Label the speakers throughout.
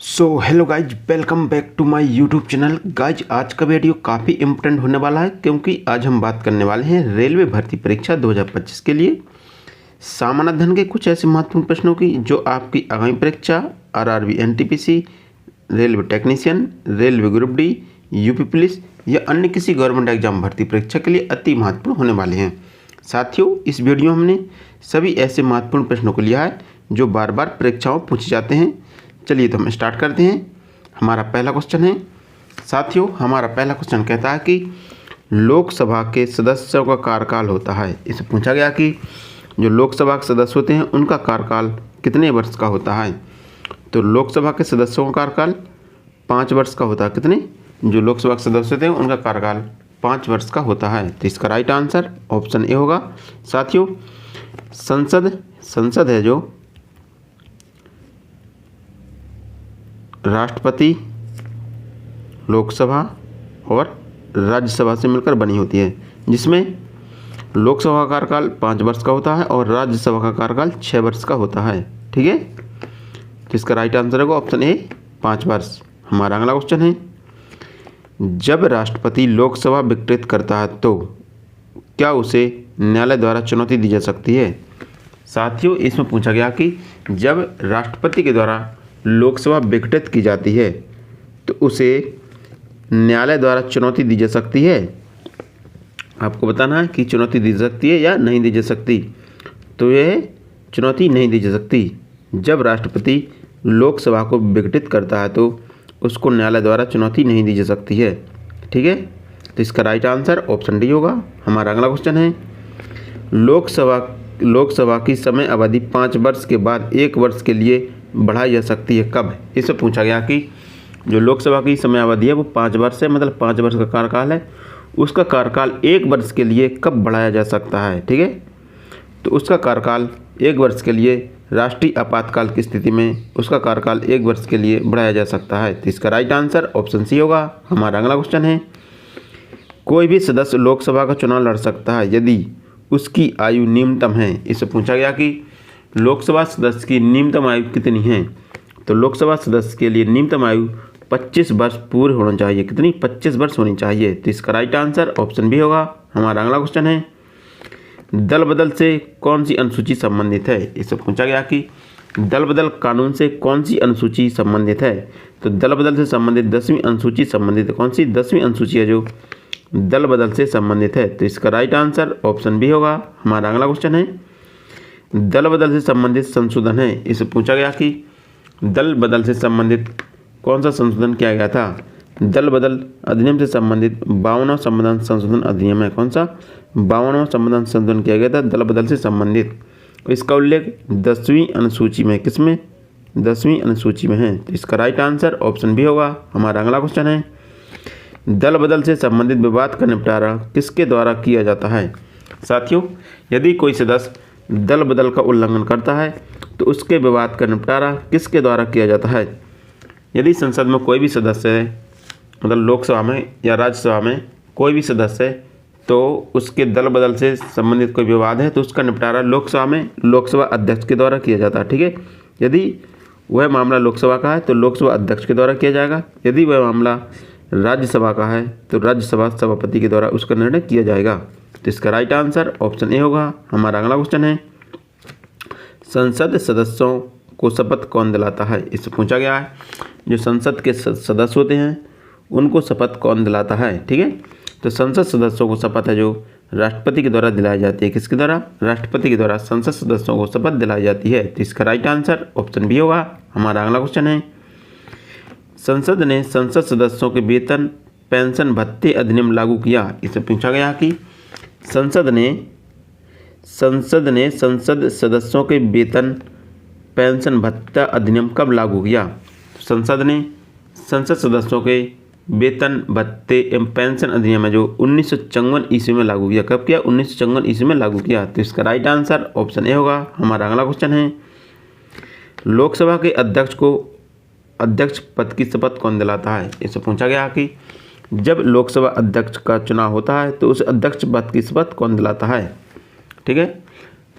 Speaker 1: Hello guys, welcome back to my YouTube channel. Guys आज का video काफ़ी important होने वाला है क्योंकि आज हम बात करने वाले हैं रेलवे भर्ती परीक्षा 2025 के लिए सामान्य अध्ययन के कुछ ऐसे महत्वपूर्ण प्रश्नों की जो आपकी आगामी परीक्षा RRB NTPC, railway technician, railway group D, UP police या अन्य किसी गवर्नमेंट एग्जाम भर्ती परीक्षा के लिए अति महत्वपूर्ण होने वाले हैं। साथियों, इस वीडियो में हमने सभी ऐसे महत्वपूर्ण प्रश्नों को लिया है जो बार बार परीक्षाओं पूछे जाते हैं। चलिए तो हम स्टार्ट करते हैं। हमारा पहला क्वेश्चन है, साथियों हमारा पहला क्वेश्चन कहता है कि लोकसभा के सदस्यों का कार्यकाल होता है। इसे पूछा गया कि जो लोकसभा के सदस्य होते हैं उनका कार्यकाल कितने वर्ष का होता है। तो लोकसभा के सदस्यों का कार्यकाल 5 वर्ष का होता है। कितने? जो लोकसभा के सदस्य होते हैं उनका कार्यकाल 5 वर्ष का होता है। तो इसका राइट आंसर ऑप्शन ए होगा। साथियों, संसद है जो राष्ट्रपति, लोकसभा और राज्यसभा से मिलकर बनी होती है, जिसमें लोकसभा का कार्यकाल 5 वर्ष का होता है और राज्यसभा का कार्यकाल 6 वर्ष का होता है। ठीक है, तो इसका राइट आंसर होगा ऑप्शन ए 5 वर्ष। हमारा अगला क्वेश्चन है, जब राष्ट्रपति लोकसभा विघटित करता है तो क्या उसे न्यायालय द्वारा चुनौती दी जा सकती है। साथियों, इसमें पूछा गया कि जब राष्ट्रपति के द्वारा लोकसभा विघटित की जाती है तो उसे न्यायालय द्वारा चुनौती दी जा सकती है। आपको बताना है कि चुनौती दी जा सकती है या नहीं दी जा सकती। तो यह चुनौती नहीं दी जा सकती। जब राष्ट्रपति लोकसभा को विघटित करता है तो उसको न्यायालय द्वारा चुनौती नहीं दी जा सकती है। ठीक है, तो इसका राइट आंसर ऑप्शन डी होगा। हमारा अगला क्वेश्चन है, लोकसभा की समय अवधि 5 वर्ष के बाद 1 वर्ष के लिए बढ़ाई जा सकती है, कब। इससे पूछा गया कि जो लोकसभा की समय अवधि है वो 5 वर्ष है, मतलब 5 वर्ष का कार्यकाल है, उसका कार्यकाल 1 वर्ष के लिए कब बढ़ाया जा सकता है। ठीक है, तो उसका कार्यकाल 1 वर्ष के लिए राष्ट्रीय आपातकाल की स्थिति में उसका कार्यकाल 1 वर्ष के लिए बढ़ाया जा सकता है। तो इसका राइट आंसर ऑप्शन सी होगा। हमारा अगला क्वेश्चन है, कोई भी सदस्य लोकसभा का चुनाव लड़ सकता है यदि उसकी आयु न्यूनतम है। इससे पूछा गया कि लोकसभा सदस्य की न्यूनतम आयु कितनी है। तो लोकसभा सदस्य के लिए न्यूनतम आयु 25 वर्ष पूरे होना चाहिए। कितनी? 25 वर्ष होनी चाहिए। तो इसका राइट आंसर ऑप्शन बी होगा। हमारा अगला क्वेश्चन है, दल बदल से कौन सी अनुसूची संबंधित है। इससे पूछा गया कि दल बदल कानून से कौन सी अनुसूची संबंधित है। तो दल बदल से संबंधित 10वीं अनुसूची संबंधित है। कौन सी? 10वीं अनुसूची है जो दल बदल से संबंधित है। तो इसका राइट आंसर ऑप्शन बी होगा। हमारा अगला क्वेश्चन है, दल बदल से संबंधित संशोधन है। इसे पूछा गया कि दल बदल से संबंधित कौन सा संशोधन किया गया था। दल बदल अधिनियम से संबंधित 52वां संविधान संशोधन अधिनियम है। कौन सा? 52वां संविधान संशोधन किया गया था दल बदल से संबंधित। इसका उल्लेख 10वीं अनुसूची में, किसमें? 10वीं अनुसूची में है। तो इसका राइट आंसर ऑप्शन बी होगा। हमारा अगला क्वेश्चन है, दल बदल से संबंधित विवाद का निपटारा किसके द्वारा किया जाता है। साथियों, यदि कोई सदस्य दल बदल का उल्लंघन करता है तो उसके विवाद का निपटारा किसके द्वारा किया जाता है। यदि संसद में कोई भी सदस्य है, मतलब लोकसभा में या राज्यसभा में कोई भी सदस्य है, तो उसके दल बदल से संबंधित कोई विवाद है तो उसका निपटारा लोकसभा में लोकसभा अध्यक्ष के द्वारा किया जाता है। ठीक है, यदि वह मामला लोकसभा का है तो लोकसभा अध्यक्ष के द्वारा किया जाएगा। यदि वह मामला राज्यसभा का है तो राज्यसभा सभापति के द्वारा उसका निर्णय किया जाएगा। तो इसका राइट आंसर ऑप्शन ए होगा। हमारा अगला क्वेश्चन है, संसद सदस्यों को शपथ कौन दिलाता है। इससे पूछा गया है जो संसद के सदस्य होते हैं उनको शपथ कौन दिलाता है। ठीक है, तो संसद सदस्यों को शपथ है जो राष्ट्रपति के द्वारा दिलाई जाती है। किसके द्वारा? राष्ट्रपति के द्वारा संसद सदस्यों को शपथ दिलाई जाती है। तो इसका राइट आंसर ऑप्शन बी होगा। हमारा अगला क्वेश्चन है, संसद ने संसद सदस्यों के वेतन पेंशन भत्ते अधिनियम लागू किया। इससे पूछा गया कि संसद ने संसद सदस्यों के वेतन पेंशन भत्ता अधिनियम कब लागू किया। संसद ने संसद सदस्यों के वेतन भत्ते एवं पेंशन अधिनियम है जो 1954 ईस्वी में लागू किया। कब किया? 1954 ईस्वी में लागू किया। तो इसका राइट आंसर ऑप्शन ए होगा। हमारा अगला क्वेश्चन है, लोकसभा के अध्यक्ष को अध्यक्ष पद की शपथ कौन दिलाता है। इससे पूछा गया कि जब लोकसभा अध्यक्ष का चुनाव होता है तो उस अध्यक्ष पद की शपथ कौन दिलाता है। ठीक है,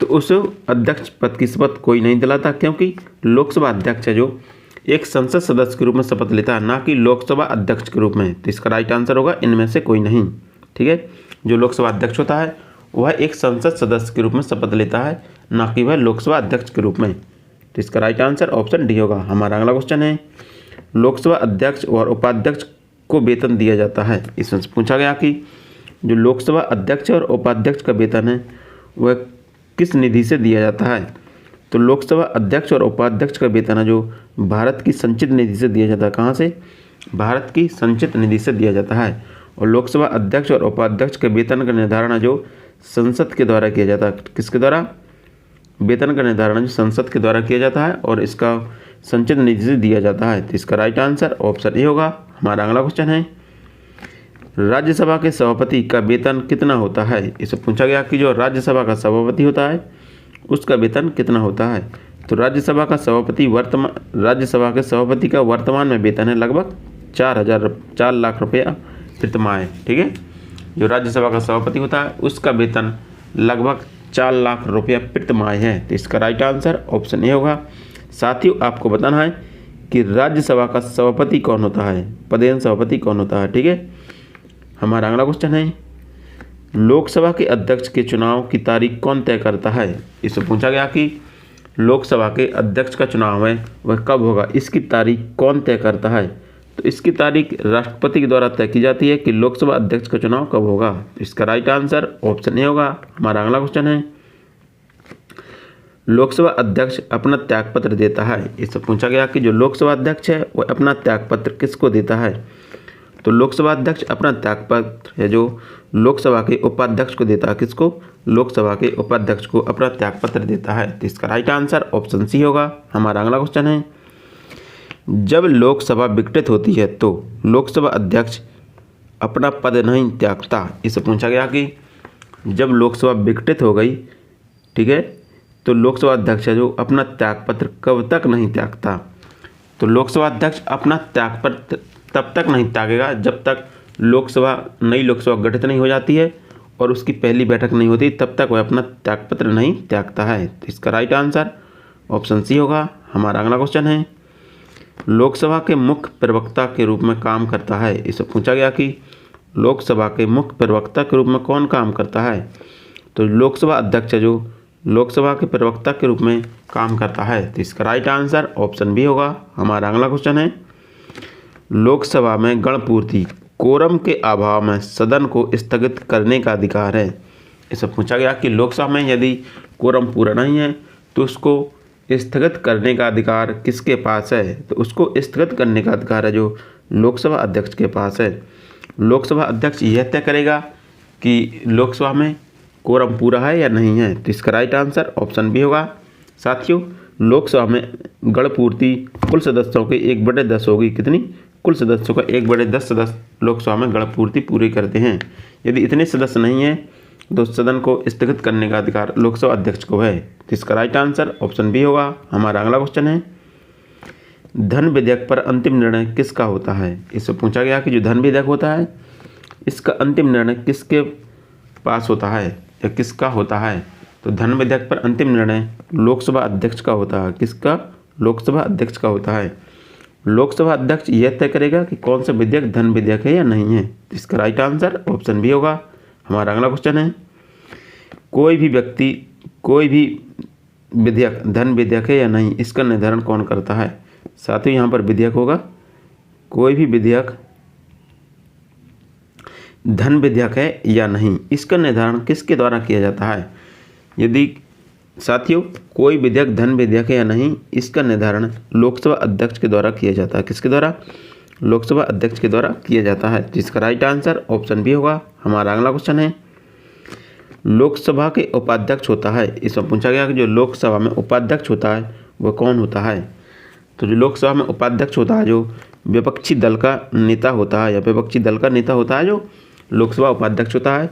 Speaker 1: तो उस अध्यक्ष पद की शपथ कोई नहीं दिलाता क्योंकि लोकसभा अध्यक्ष है जो एक संसद सदस्य के रूप में शपथ लेता है, ना कि लोकसभा अध्यक्ष के रूप में। तो इसका राइट आंसर होगा इनमें से कोई नहीं। ठीक है, जो लोकसभा अध्यक्ष होता है वह एक संसद सदस्य के रूप में शपथ लेता है, ना कि वह लोकसभा अध्यक्ष के रूप में। तो इसका राइट आंसर ऑप्शन डी होगा। हमारा अगला क्वेश्चन है, लोकसभा अध्यक्ष और उपाध्यक्ष को वेतन दिया जाता है। इसमें से पूछा गया कि जो लोकसभा अध्यक्ष और उपाध्यक्ष का वेतन है वह किस निधि से दिया जाता है। तो लोकसभा अध्यक्ष और उपाध्यक्ष का वेतन है जो भारत की संचित निधि से दिया जाता है। कहाँ से? भारत की संचित निधि से दिया जाता है। और लोकसभा अध्यक्ष और उपाध्यक्ष के वेतन का निर्धारण है जो संसद के द्वारा किया जाता है। किसके द्वारा? वेतन का निर्धारण जो संसद के द्वारा किया जाता है और इसका संचित निधि से दिया जाता है। तो इसका राइट आंसर ऑप्शन ए होगा। हमारा अगला क्वेश्चन है, राज्यसभा के सभापति का वेतन कितना होता है। इससे पूछा गया कि जो राज्यसभा का सभापति होता है उसका वेतन कितना होता है। तो राज्यसभा के सभापति का वर्तमान में वेतन है लगभग 4 लाख रुपया प्रतिमाह। ठीक है, जो राज्यसभा का सभापति होता है उसका वेतन लगभग 4 लाख रुपया प्रतिमाह है। तो इसका राइट आंसर ऑप्शन ए होगा। साथियों, आपको बताना है कि राज्यसभा का सभापति कौन होता है, पदेन सभापति कौन होता है। ठीक है, हमारा अगला क्वेश्चन है, लोकसभा के अध्यक्ष के चुनाव की तारीख कौन तय करता है। इससे पूछा गया कि लोकसभा के अध्यक्ष का चुनाव है वह कब होगा, इसकी तारीख कौन तय करता है। तो इसकी तारीख राष्ट्रपति के द्वारा तय की जाती है कि लोकसभा अध्यक्ष का चुनाव कब होगा। तो इसका राइट आंसर ऑप्शन ए होगा। हमारा अगला क्वेश्चन है, लोकसभा अध्यक्ष अपना त्यागपत्र देता है। इससे पूछा गया कि जो लोकसभा अध्यक्ष है वह अपना त्यागपत्र किसको देता है। तो लोकसभा अध्यक्ष अपना त्यागपत्र है जो लोकसभा के उपाध्यक्ष को देता है। किसको? लोकसभा के उपाध्यक्ष को अपना त्यागपत्र देता है। तो इसका राइट आंसर ऑप्शन सी होगा। हमारा अगला क्वेश्चन है, जब लोकसभा विघटित होती है तो लोकसभा अध्यक्ष अपना पद नहीं त्यागता। इससे पूछा गया कि जब लोकसभा विघटित हो गई, ठीक है, तो लोकसभा अध्यक्ष है जो अपना त्यागपत्र कब तक नहीं त्यागता। तो लोकसभा अध्यक्ष अपना त्यागपत्र तब तक नहीं त्यागेगा जब तक नई लोकसभा गठित नहीं हो जाती है और उसकी पहली बैठक नहीं होती, तब तक वह अपना त्यागपत्र नहीं त्यागता है। तो इसका राइट आंसर ऑप्शन सी होगा। हमारा अगला क्वेश्चन है, लोकसभा के मुख्य प्रवक्ता के रूप में काम करता है। इससे पूछा गया कि लोकसभा के मुख्य प्रवक्ता के रूप में कौन काम करता है। तो लोकसभा अध्यक्ष है जो लोकसभा के प्रवक्ता के रूप में काम करता है। तो इसका राइट आंसर ऑप्शन बी होगा। हमारा अगला क्वेश्चन है, लोकसभा में गणपूर्ति कोरम के अभाव में सदन को स्थगित करने का अधिकार है। इससे पूछा गया कि लोकसभा में यदि कोरम पूरा नहीं है तो उसको स्थगित करने का अधिकार किसके पास है। तो उसको स्थगित करने का अधिकार है जो लोकसभा अध्यक्ष के पास है। लोकसभा अध्यक्ष यह तय करेगा कि लोकसभा में कोरम पूरा है या नहीं है। तो इसका राइट आंसर ऑप्शन बी होगा। साथियों, लोकसभा में गणपूर्ति कुल सदस्यों के 1/10 होगी। कितनी? कुल सदस्यों का 1/10 सदस्य लोकसभा में गणपूर्ति पूरी करते हैं। यदि इतने सदस्य नहीं हैं तो सदन को स्थगित करने का अधिकार लोकसभा अध्यक्ष को है। तो इसका राइट आंसर ऑप्शन बी होगा। हमारा अगला क्वेश्चन है, धन विधेयक पर अंतिम निर्णय किसका होता है। इससे पूछा गया कि जो धन विधेयक होता है इसका अंतिम निर्णय किसके पास होता है या किसका होता है। तो धन विधेयक पर अंतिम निर्णय लोकसभा अध्यक्ष का होता है। किसका? लोकसभा अध्यक्ष का होता है। लोकसभा अध्यक्ष यह तय करेगा कि कौन सा विधेयक धन विधेयक है या नहीं है। तो इसका राइट आंसर ऑप्शन बी होगा। हमारा अगला क्वेश्चन है, कोई भी विधेयक धन विधेयक है या नहीं, इसका निर्धारण कौन करता है। साथियों, यहाँ पर विधेयक होगा, कोई भी विधेयक धन विधेयक है या नहीं, इसका निर्धारण किसके द्वारा किया जाता है। यदि साथियों कोई विधेयक धन विधेयक है या नहीं, इसका निर्धारण लोकसभा अध्यक्ष के द्वारा किया जाता है। किसके द्वारा? लोकसभा अध्यक्ष के द्वारा किया जाता है। जिसका राइट आंसर ऑप्शन बी होगा। हमारा अगला क्वेश्चन है, लोकसभा के उपाध्यक्ष होता है। इसमें पूछा गया कि जो लोकसभा में उपाध्यक्ष होता है वह कौन होता है। तो जो लोकसभा में उपाध्यक्ष होता है जो विपक्षी दल का नेता होता है या विपक्षी दल का नेता होता है जो लोकसभा उपाध्यक्ष होता है,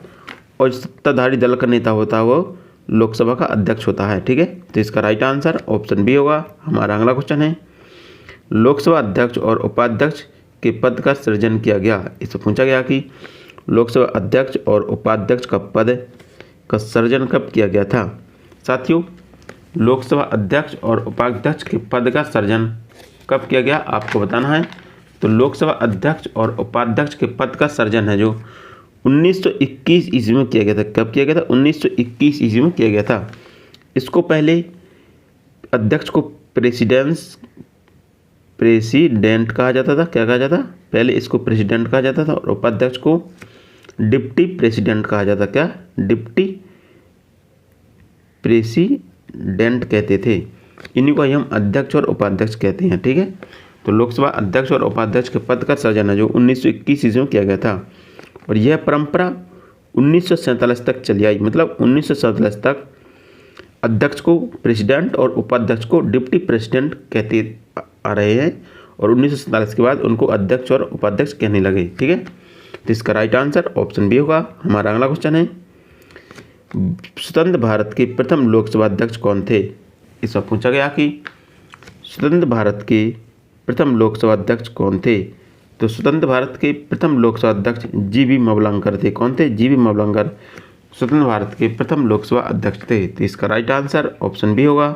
Speaker 1: और सत्ताधारी दल का नेता होता है वो लोकसभा का अध्यक्ष होता है। ठीक है, तो इसका राइट आंसर ऑप्शन बी होगा। हमारा अगला क्वेश्चन है, लोकसभा अध्यक्ष और उपाध्यक्ष के पद का सृजन किया गया। इससे पूछा गया कि लोकसभा अध्यक्ष और उपाध्यक्ष का पद का सृजन कब किया गया था। साथियों, लोकसभा अध्यक्ष और उपाध्यक्ष के पद का सृजन कब किया गया आपको बताना है। तो लोकसभा अध्यक्ष और उपाध्यक्ष के पद का सृजन है जो 1921 ईस्वी में किया गया था। कब किया गया था? 1921 ईस्वी में किया गया था। इसको पहले अध्यक्ष को प्रेसिडेंट कहा जाता था। क्या कहा जाता? पहले इसको प्रेसिडेंट कहा जाता था और उपाध्यक्ष को डिप्टी प्रेसिडेंट कहा जाता। क्या? डिप्टी प्रेसिडेंट कहते थे। इन्हीं को हम अध्यक्ष और उपाध्यक्ष कहते हैं। ठीक है, तो लोकसभा अध्यक्ष और उपाध्यक्ष के पद का सृजन है जो 1921 ईस्वी में किया गया था और यह परंपरा 1947 तक चली आई। मतलब 1947 तक अध्यक्ष को प्रेसिडेंट और उपाध्यक्ष को डिप्टी प्रेसिडेंट कहते आ रहे हैं और 1947 के बाद उनको अध्यक्ष और उपाध्यक्ष कहने लगे। ठीक है, तो इसका राइट आंसर ऑप्शन बी होगा। हमारा अगला क्वेश्चन है, स्वतंत्र भारत के प्रथम लोकसभा अध्यक्ष कौन थे? इस पर पूछा गया कि स्वतंत्र भारत के प्रथम लोकसभा अध्यक्ष कौन थे? तो स्वतंत्र भारत के प्रथम लोकसभा अध्यक्ष जी.बी. मवलंकर थे। कौन थे? जी.बी. मवलंकर स्वतंत्र भारत के प्रथम लोकसभा अध्यक्ष थे। तो इसका राइट आंसर ऑप्शन बी होगा।